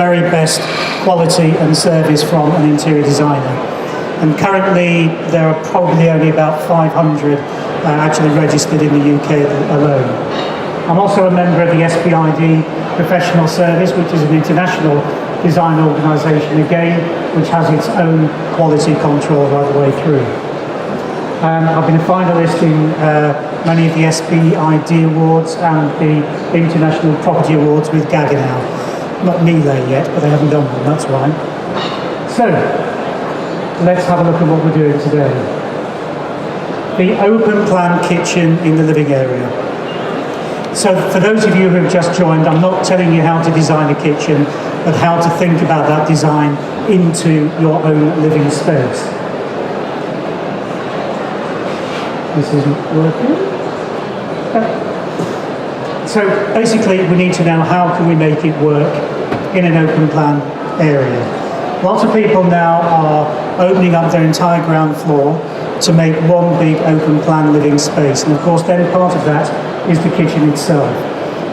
very best quality and service from an interior designer. And currently there are probably only about 500 actually registered in the UK alone. I'm also a member of the SPID Professional Service, which is an international design organisation again, which has its own quality control right the way through. I've been a finalist in many of the SPID awards and the International Property Awards with Gaggenau. Not Miele yet, but they haven't done one, that's why. So, let's have a look at what we're doing today. The open plan kitchen in the living area. So for those of you who have just joined, I'm not telling you how to design a kitchen, but how to think about that design into your own living space. This isn't working. So basically we need to know how can we make it work in an open plan area. Lots of people now are opening up their entire ground floor to make one big open plan living space, and of course then part of that is the kitchen itself,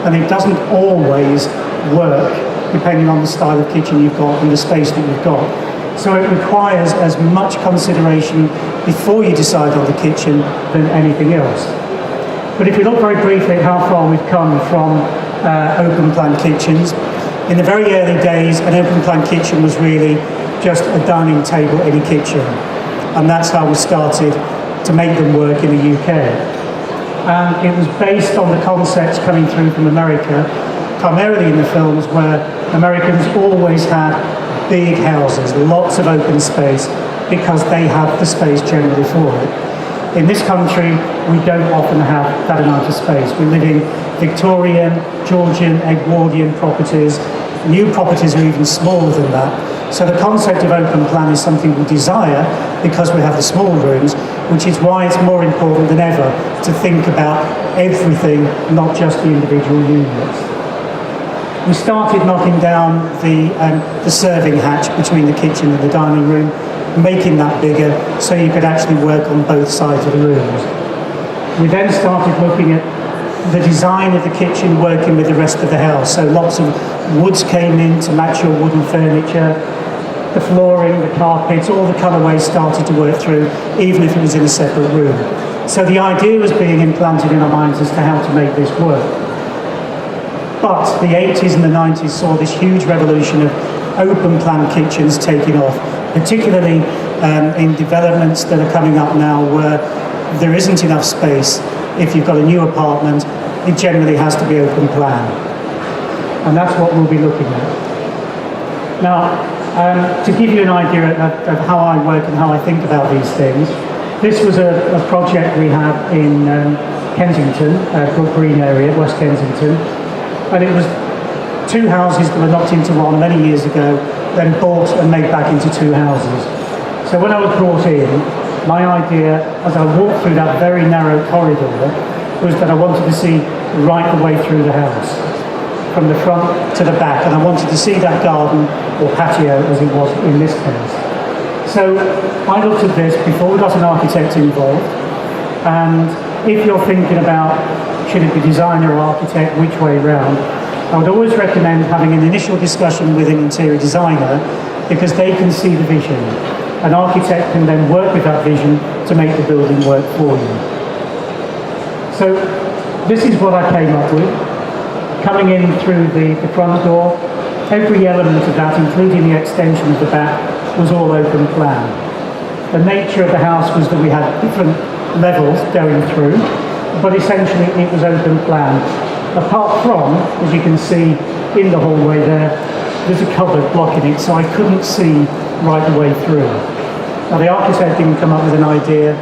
and it doesn't always work depending on the style of kitchen you've got and the space that you've got. So it requires as much consideration before you decide on the kitchen than anything else. But if we look very briefly at how far we've come from open plan kitchens, in the very early days an open plan kitchen was really just a dining table in a kitchen, and that's how we started to make them work in the UK. And it was based on the concepts coming through from America, primarily in the films, where Americans always had big houses, lots of open space, because they have the space generally for it. In this country, we don't often have that amount of space. We live in Victorian, Georgian, Edwardian properties. New properties are even smaller than that. So the concept of open plan is something we desire because we have the small rooms, which is why it's more important than ever to think about everything, not just the individual units. We started knocking down the serving hatch between the kitchen and the dining room, making that bigger so you could actually work on both sides of the rooms. We then started looking at the design of the kitchen working with the rest of the house. So lots of woods came in to match your wooden furniture. The flooring, the carpets, all the colourways started to work through, even if it was in a separate room. So the idea was being implanted in our minds as to how to make this work. But the 80s and the 90s saw this huge revolution of open plan kitchens taking off, particularly in developments that are coming up now where there isn't enough space. If you've got a new apartment, it generally has to be open plan. And that's what we'll be looking at. Now, to give you an idea of how I work and how I think about these things, this was a project we had in Kensington, Brook Green area, West Kensington, and it was two houses that were knocked into one many years ago, then bought and made back into two houses. So when I was brought in, my idea, as I walked through that very narrow corridor, was that I wanted to see right the way through the house, from the front to the back, and I wanted to see that garden, or patio as it was in this case. So I looked at this before we got an architect involved, and if you're thinking about should it be designer or architect, which way round, I would always recommend having an initial discussion with an interior designer, because they can see the vision. An architect can then work with that vision to make the building work for you. So this is what I came up with. Coming in through the front door, every element of that, including the extension of the back, was all open plan. The nature of the house was that we had different levels going through, but essentially it was open plan. Apart from, as you can see in the hallway there's a cupboard blocking it, so I couldn't see right the way through. Now the architect didn't come up with an idea,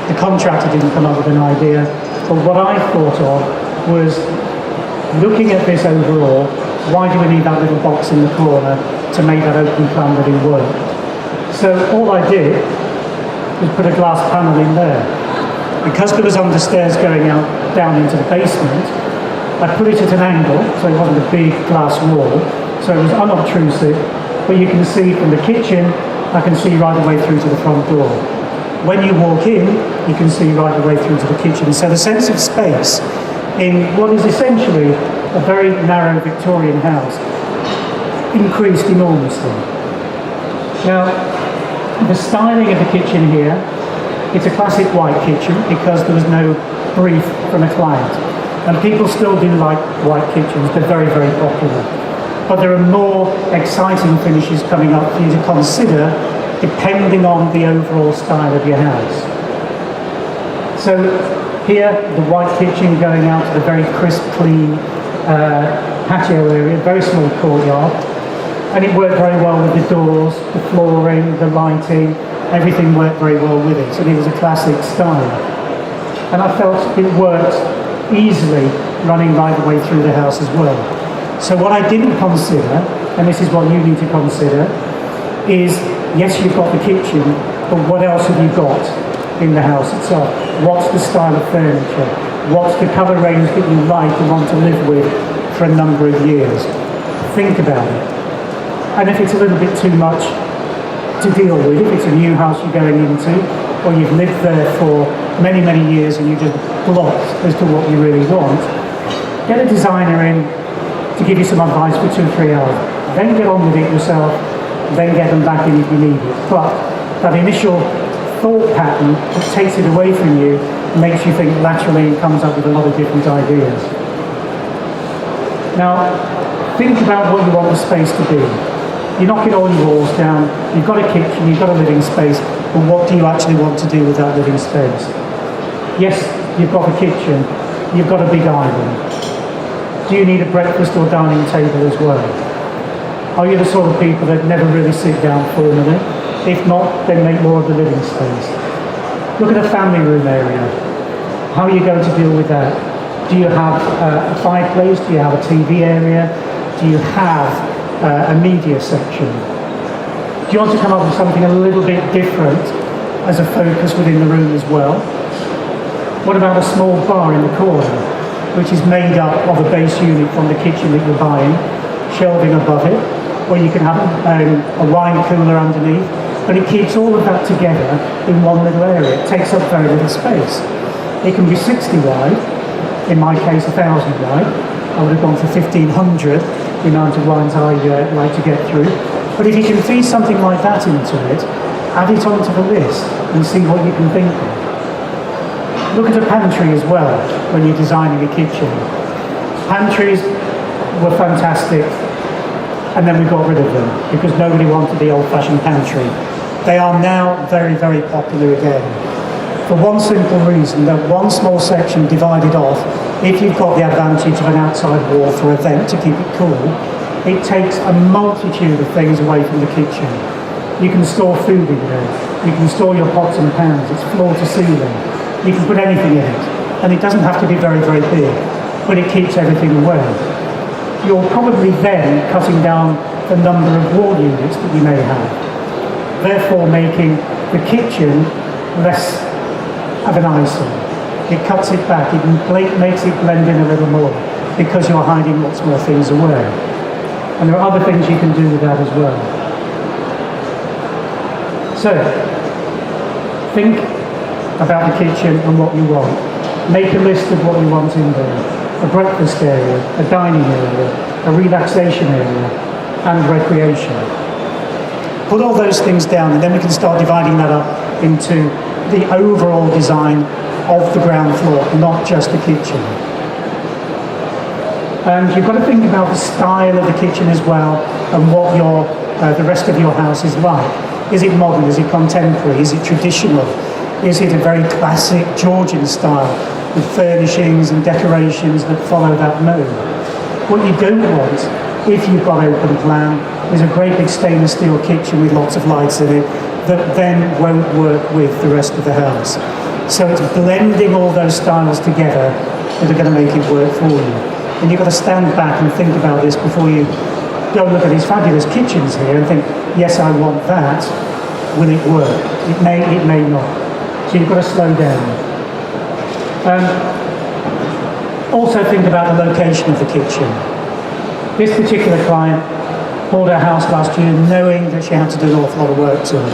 the contractor didn't come up with an idea, but what I thought of was, looking at this overall, why do we need that little box in the corner to make that open plan living work? So all I did was put a glass panel in there. Because there was understairs going out down into the basement, I put it at an angle, so it wasn't a big glass wall, so it was unobtrusive, but you can see from the kitchen, I can see right the way through to the front door. When you walk in, you can see right the way through to the kitchen. So the sense of space in what is essentially a very narrow Victorian house increased enormously. Now, the styling of the kitchen here, it's a classic white kitchen because there was no brief from a client. And people still do like white kitchens, they're very, very popular. But there are more exciting finishes coming up for you to consider depending on the overall style of your house. So here, the white kitchen going out to the very crisp, clean patio area, very small courtyard. And it worked very well with the doors, the flooring, the lighting, everything worked very well with it. So it was a classic style. And I felt it worked easily running right the way through the house as well. So what I didn't consider, and this is what you need to consider, is yes, you've got the kitchen, but what else have you got in the house itself? What's the style of furniture? What's the colour range that you like and want to live with for a number of years? Think about it. And if it's a little bit too much to deal with, if it's a new house you're going into, or you've lived there for many, many years and you're just blocked as to what you really want, get a designer in to give you some advice for 2 or 3 hours. Then get on with it yourself, then get them back in if you need it. But that initial thought pattern that takes it away from you makes you think laterally and comes up with a lot of different ideas. Now, think about what you want the space to be. You're knocking all your walls down, you've got a kitchen, you've got a living space, but what do you actually want to do with that living space? Yes, you've got a kitchen, you've got a big island. Do you need a breakfast or dining table as well? Are you the sort of people that never really sit down formally? If not, then make more of the living space. Look at the family room area. How are you going to deal with that? Do you have a fireplace? Do you have a TV area? Do you have a media section? Do you want to come up with something a little bit different as a focus within the room as well? What about a small bar in the corner, which is made up of a base unit from the kitchen that you're buying, shelving above it, or you can have a wine cooler underneath, but it keeps all of that together in one little area. It takes up very little space. It can be 60 wide, in my case 1,000 wide. I would have gone for 1,500, the amount of wines I like to get through. But if you can feed something like that into it, add it onto the list and see what you can think of. Look at a pantry as well when you're designing a kitchen. Pantries were fantastic, and then we got rid of them because nobody wanted the old-fashioned pantry. They are now very, very popular again. For one simple reason, that one small section divided off, if you've got the advantage of an outside wall for a vent to keep it cool, it takes a multitude of things away from the kitchen. You can store food in there, you can store your pots and pans, it's floor to ceiling, you can put anything in it, and it doesn't have to be very, very big, but it keeps everything away. You're probably then cutting down the number of wall units that you may have, therefore making the kitchen less of an eyesore. It cuts it back, it makes it blend in a little more because you're hiding lots more things away. And there are other things you can do with that as well. So, think about the kitchen and what you want. Make a list of what you want in there. A breakfast area, a dining area, a relaxation area, and recreation. Put all those things down and then we can start dividing that up into the overall design of the ground floor, not just the kitchen. And you've got to think about the style of the kitchen as well and what the rest of your house is like. Is it modern? Is it contemporary? Is it traditional? Is it a very classic Georgian style with furnishings and decorations that follow that mode? What you don't want, if you've got open plan, is a great big stainless steel kitchen with lots of lights in it that then won't work with the rest of the house. So it's blending all those styles together that are going to make it work for you. And you've got to stand back and think about this before you go look at these fabulous kitchens here and think, yes, I want that. Will it work? It may not. So you've got to slow down. Also think about the location of the kitchen. This particular client bought her house last year knowing that she had to do an awful lot of work to it.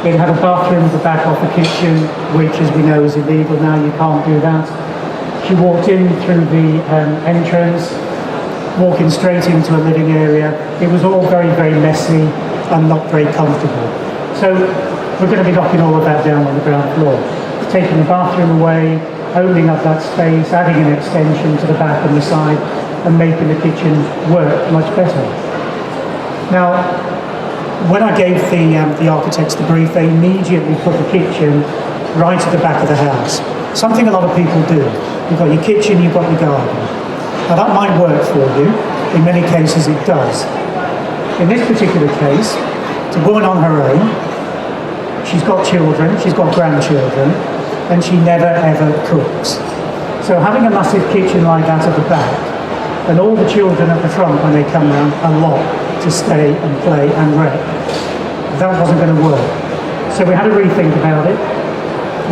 It had a bathroom at the back of the kitchen, which as we know is illegal now, you can't do that. She walked in through the entrance, walking straight into a living area. It was all very, very messy and not very comfortable. So we're going to be knocking all of that down on the ground floor. Taking the bathroom away, opening up that space, adding an extension to the back and the side, and making the kitchen work much better. Now, when I gave the architects the brief, they immediately put the kitchen right at the back of the house. Something a lot of people do. You've got your kitchen, you've got your garden. Now that might work for you. In many cases it does. In this particular case, it's a woman on her own. She's got children, she's got grandchildren, and she never ever cooks. So having a massive kitchen like that at the back, and all the children at the front when they come round a lot to stay and play and rec, that wasn't going to work. So we had to rethink about it.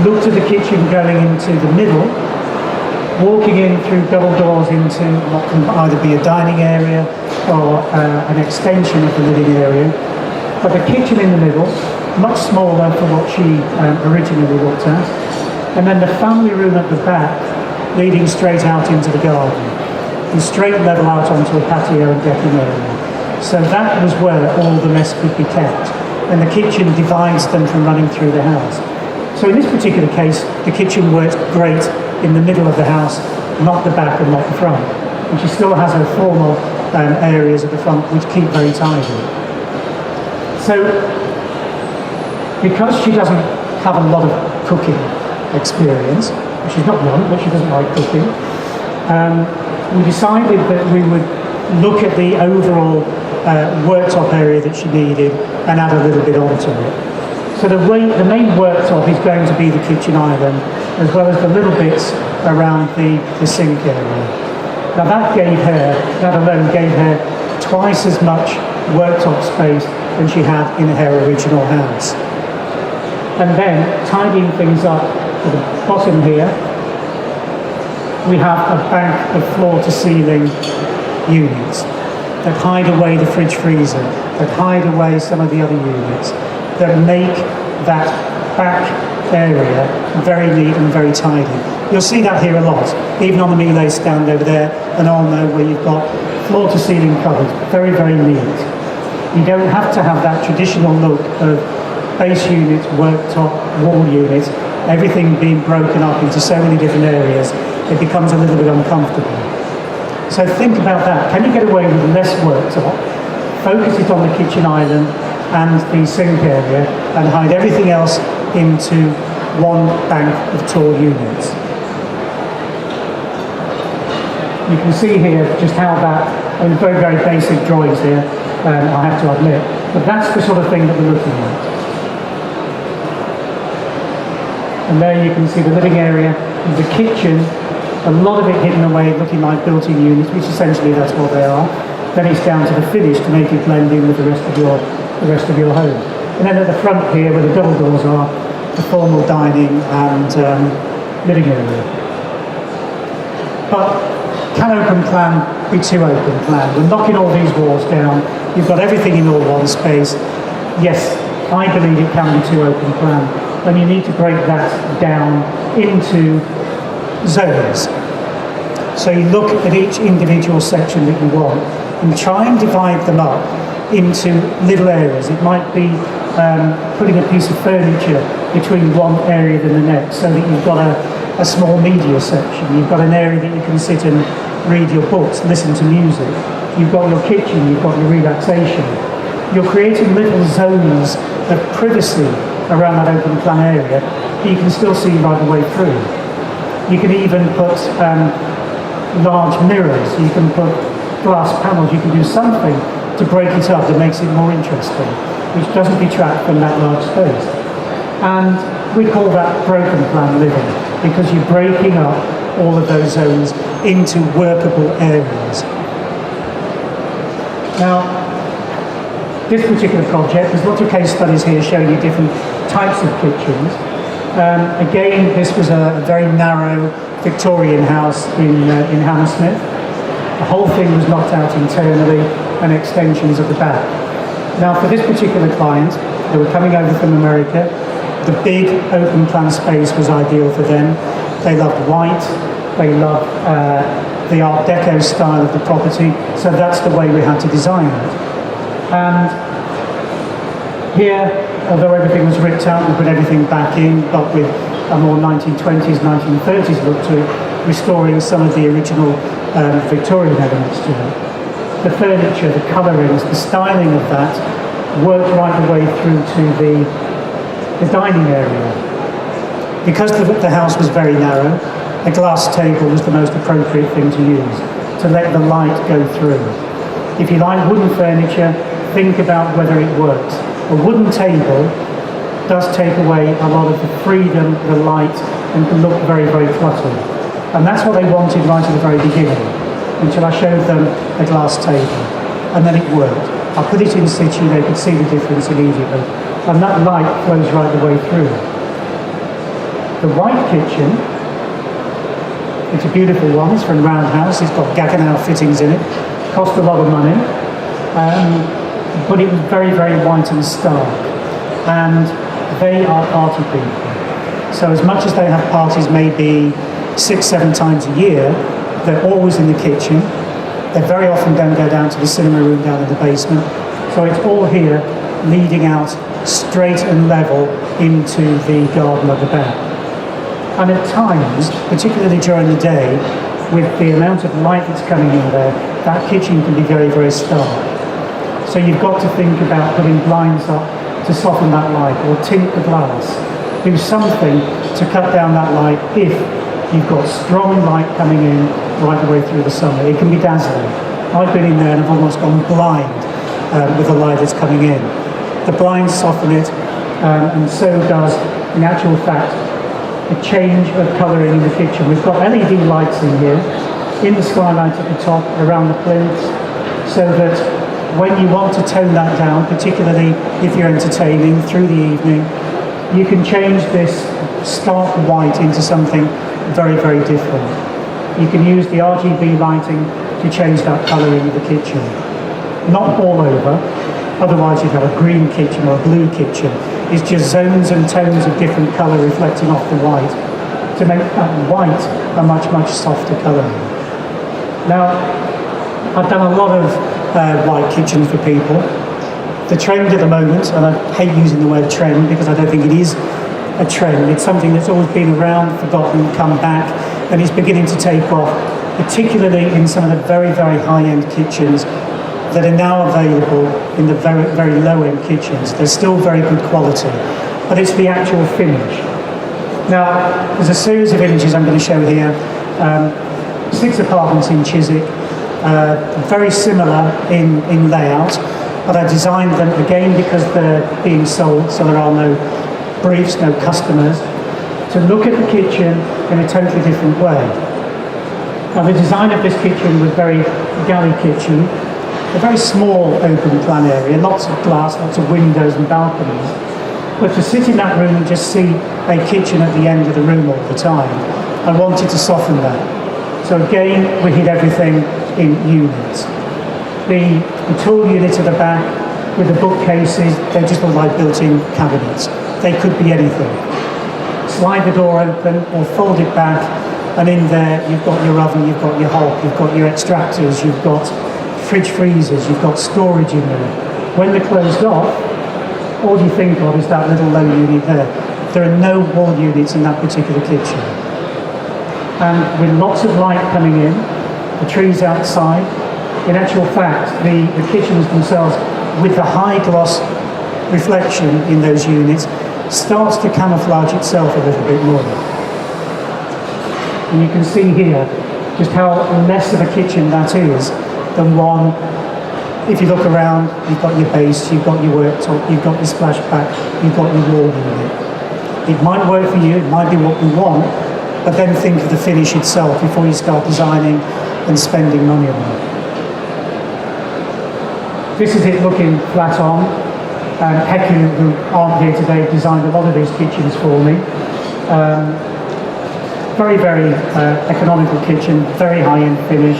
Looked at the kitchen going into the middle, walking in through double doors into what can either be a dining area or an extension of the living area. But the kitchen in the middle, much smaller for what she originally looked at. And then the family room at the back, leading straight out into the garden, and straight level out onto a patio and decking area. So that was where all the mess could be kept. And the kitchen divides them from running through the house. So in this particular case, the kitchen worked great in the middle of the house, not the back and not the front. And she still has her formal areas at the front which keep very tidy. So because she doesn't have a lot of cooking experience, she's not one, but she doesn't like cooking, we decided that we would look at the overall worktop area that she needed and add a little bit onto it. So the main worktop is going to be the kitchen island, as well as the little bits around the sink area. Now that alone gave her twice as much worktop space than she had in her original house. And then tidying things up at the bottom here, we have a bank of floor-to-ceiling units that hide away the fridge freezer, that hide away some of the other units, that make that back area very neat and very tidy. You'll see that here a lot, even on the Miele stand over there, and Arno, where you've got floor-to-ceiling cupboards, very, very neat. You don't have to have that traditional look of base units, worktop, wall units, everything being broken up into so many different areas. It becomes a little bit uncomfortable. So think about that. Can you get away with less worktop, focus it on the kitchen island and the sink area, and hide everything else into one bank of tall units? You can see here just how that, very, very basic drawings here, I have to admit, but that's the sort of thing that we're looking at. And there you can see the living area, the kitchen, a lot of it hidden away looking like built-in units, which essentially that's what they are. Then it's down to the finish to make it blend in with the rest of your home. And then at the front here, where the double doors are, the formal dining and living area. But can open plan be too open plan? We're knocking all these walls down. You've got everything in all one space. Yes, I believe it can be too open plan. And you need to break that down into zones. So you look at each individual section that you want and try and divide them up into little areas. It might be putting a piece of furniture between one area and the next, so that you've got a small media section. You've got an area that you can sit and read your books, listen to music. You've got your kitchen, you've got your relaxation. You're creating little zones of privacy around that open plan area that you can still see right the way through. You can even put large mirrors, you can put glass panels, you can do something to break it up that makes it more interesting, which doesn't detract from that large space. And we call that broken plan living, because you're breaking up all of those zones into workable areas. Now, this particular project, there's lots of case studies here showing you different types of kitchens. Again, this was a very narrow Victorian house in Hammersmith. The whole thing was knocked out internally and extensions at the back. Now, for this particular client, they were coming over from America. The big open plan space was ideal for them. They loved white, they loved the Art Deco style of the property, so that's the way we had to design it. And here, although everything was ripped out, we put everything back in, but with a more 1920s, 1930s look to it, restoring some of the original Victorian elements to it. The furniture, the colourings, the styling of that worked right the way through to the dining area. Because the house was very narrow, a glass table was the most appropriate thing to use, to let the light go through. If you like wooden furniture, think about whether it works. A wooden table does take away a lot of the freedom, the light, and can look very, very cluttered. And that's what they wanted right at the very beginning, until I showed them a glass table. And then it worked. I put it in situ, they could see the difference immediately. And that light flows right the way through. The white kitchen, it's a beautiful one, it's from Roundhouse, it's got Gaggenau fittings in it, cost a lot of money, but it was very, very white and stark. And they are party people. So as much as they have parties maybe 6-7 times a year, they're always in the kitchen. They very often don't go down to the cinema room down in the basement. So it's all here, leading out straight and level into the garden at the back. And at times, particularly during the day, with the amount of light that's coming in there, that kitchen can be very, very stark. So you've got to think about putting blinds up to soften that light, or tint the glass. Do something to cut down that light if you've got strong light coming in right the way through the summer. It can be dazzling. I've been in there and I've almost gone blind with the light that's coming in. The blinds soften it, and so does, in actual fact, a change of colouring in the kitchen. We've got LED lights in here, in the skylight at the top, around the plinths, so that when you want to tone that down, particularly if you're entertaining through the evening, you can change this stark white into something very, very different. You can use the RGB lighting to change that colouring of the kitchen. Not all over, otherwise you'd have a green kitchen or a blue kitchen. It's just zones and tones of different colour reflecting off the white to make that white a much, much softer colour. Now, I've done a lot of white kitchens for people. The trend at the moment, and I hate using the word trend because I don't think it is a trend, it's something that's always been around, forgotten, come back, and it's beginning to take off, particularly in some of the very, very high-end kitchens that are now available in the very, very low-end kitchens. They're still very good quality, but it's the actual finish. Now, there's a series of images I'm going to show here. 6 apartments in Chiswick, very similar in layout, but I designed them again because they're being sold, so there are no briefs, no customers, to look at the kitchen in a totally different way. Now, the design of this kitchen was very galley kitchen, a very small open plan area, lots of glass, lots of windows and balconies. But to sit in that room and just see a kitchen at the end of the room all the time, I wanted to soften that. So again, we hid everything in units. The tool unit at the back with the bookcases, they just look like built-in cabinets. They could be anything. Slide the door open or fold it back, and in there you've got your oven, you've got your hob, you've got your extractors, you've got fridge freezers, you've got storage in there. When they're closed off, all you think of is that little low unit there. There are no wall units in that particular kitchen. And with lots of light coming in, the trees outside, in actual fact, the kitchens themselves, with the high gloss reflection in those units, starts to camouflage itself a little bit more. And you can see here just how less of a kitchen that is than one. If you look around, you've got your base, you've got your worktop, you've got your splashback, you've got your wall unit. It might work for you, it might be what you want, but then think of the finish itself before you start designing and spending money on it. This is it looking flat on. Heku, who aren't here today, designed a lot of these kitchens for me. Very, very economical kitchen, very high-end finish,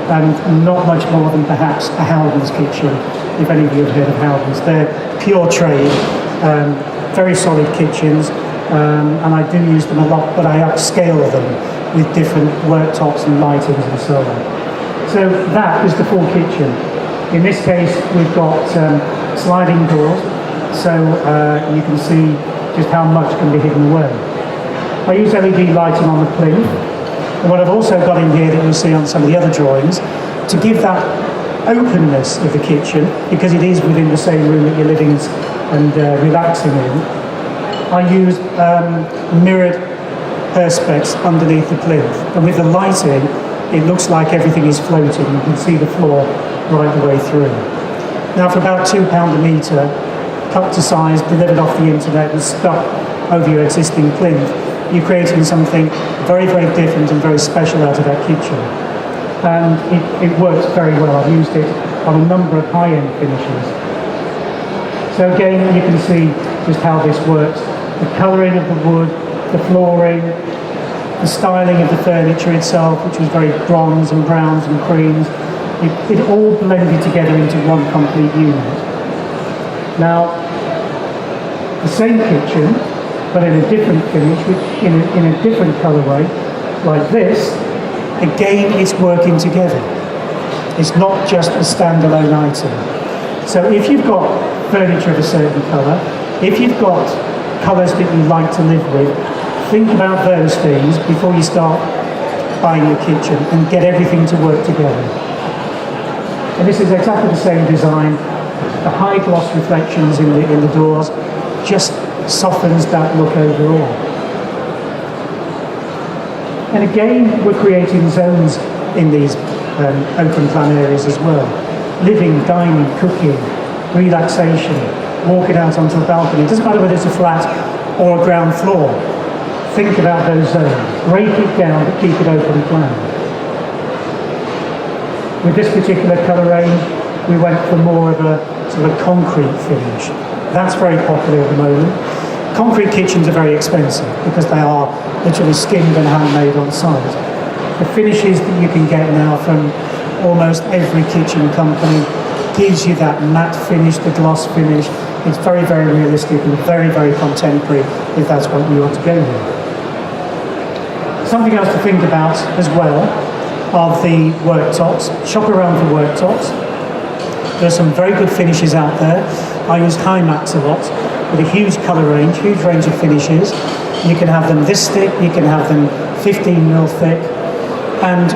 and not much more than perhaps a Howden's kitchen, if any of you have heard of Howden's. They're pure trade, very solid kitchens, and I do use them a lot, but I upscale them with different worktops and lightings and so on. So that is the full kitchen. In this case, we've got sliding doors, so you can see just how much can be hidden away. I use LED lighting on the plinth, and what I've also got in here that you'll see on some of the other drawings, to give that openness of the kitchen, because it is within the same room that you're living and relaxing in, I use mirrored perspex underneath the plinth, and with the lighting it looks like everything is floating. You can see the floor right the way through. Now for about £2 a metre, cut to size, delivered off the internet and stuck over your existing plinth, you're creating something very, very different and very special out of that kitchen. And it works very well. I've used it on a number of high-end finishes. So again, you can see just how this works. The colouring of the wood, the flooring, the styling of the furniture itself, which was very bronze and browns and creams, it all blended together into one complete unit. Now, the same kitchen, but in a different finish, in a different colourway, like this, again, it's working together. It's not just a standalone item. So if you've got furniture of a certain colour, if you've got colours that you like to live with, think about those things before you start buying your kitchen and get everything to work together. And this is exactly the same design. The high gloss reflections in the doors just softens that look overall. And again, we're creating zones in these open plan areas as well. Living, dining, cooking, relaxation, walking out onto a balcony. It doesn't matter whether it's a flat or a ground floor. Think about those zones. Break it down, but keep it open plan. With this particular colour range, we went for more of a sort of concrete finish. That's very popular at the moment. Concrete kitchens are very expensive because they are literally skinned and handmade on site. The finishes that you can get now from almost every kitchen company gives you that matte finish, the gloss finish. It's very, very realistic and very, very contemporary if that's what you want to go with. Something else to think about as well are the worktops. Shop around for worktops. There's some very good finishes out there. I use Himax a lot with a huge colour range, huge range of finishes. You can have them this thick, you can have them 15mm thick. And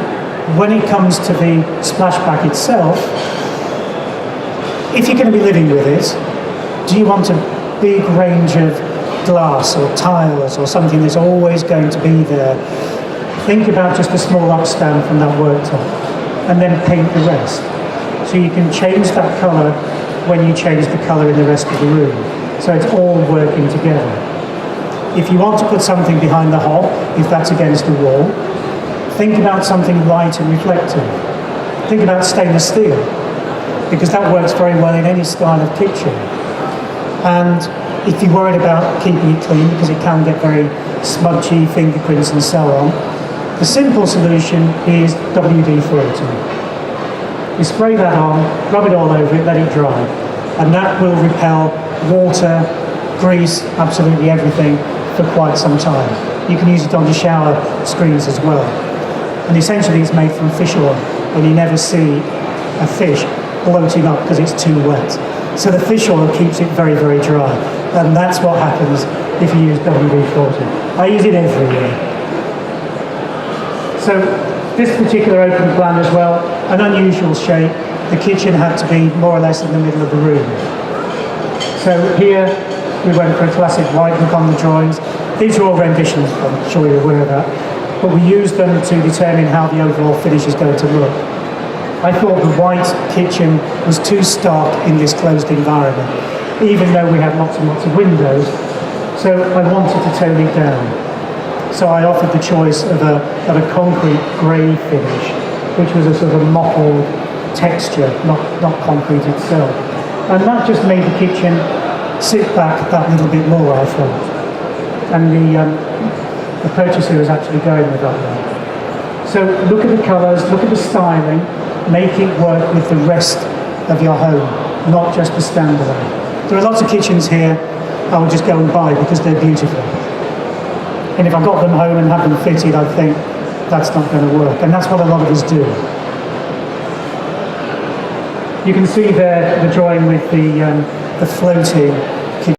when it comes to the splashback itself, if you're going to be living with it, do you want a big range of glass or tiles or something that's always going to be there? Think about just a small upstand from that worktop and then paint the rest. So you can change that colour when you change the colour in the rest of the room. So it's all working together. If you want to put something behind the hob, if that's against the wall, think about something light and reflective. Think about stainless steel, because that works very well in any style of kitchen. And if you're worried about keeping it clean, because it can get very smudgy, fingerprints and so on, the simple solution is WD-40. You spray that on, rub it all over it, let it dry, and that will repel water, grease, absolutely everything for quite some time. You can use it on the shower screens as well. And essentially it's made from fish oil, and you never see a fish bloating up because it's too wet. So the fish oil keeps it very, very dry, and that's what happens if you use WD-40. I use it every year. So this particular open plan as well, an unusual shape. The kitchen had to be more or less in the middle of the room. So here we went for a classic white look on the drawings. These are all renditions, I'm sure you're aware of that, but we used them to determine how the overall finish is going to look. I thought the white kitchen was too stark in this closed environment, even though we had lots and lots of windows, so I wanted to tone it down. So I offered the choice of a concrete grey finish, which was a sort of mottled texture, not concrete itself. And that just made the kitchen sit back that little bit more, I thought. And the purchaser was actually going with that one. So look at the colours, look at the styling, make it work with the rest of your home, not just the standalone. There are lots of kitchens here I would just go and buy because they're beautiful. And if I got them home and had them fitted, I think that's not going to work. And that's what a lot of us do. You can see there the drawing with the floating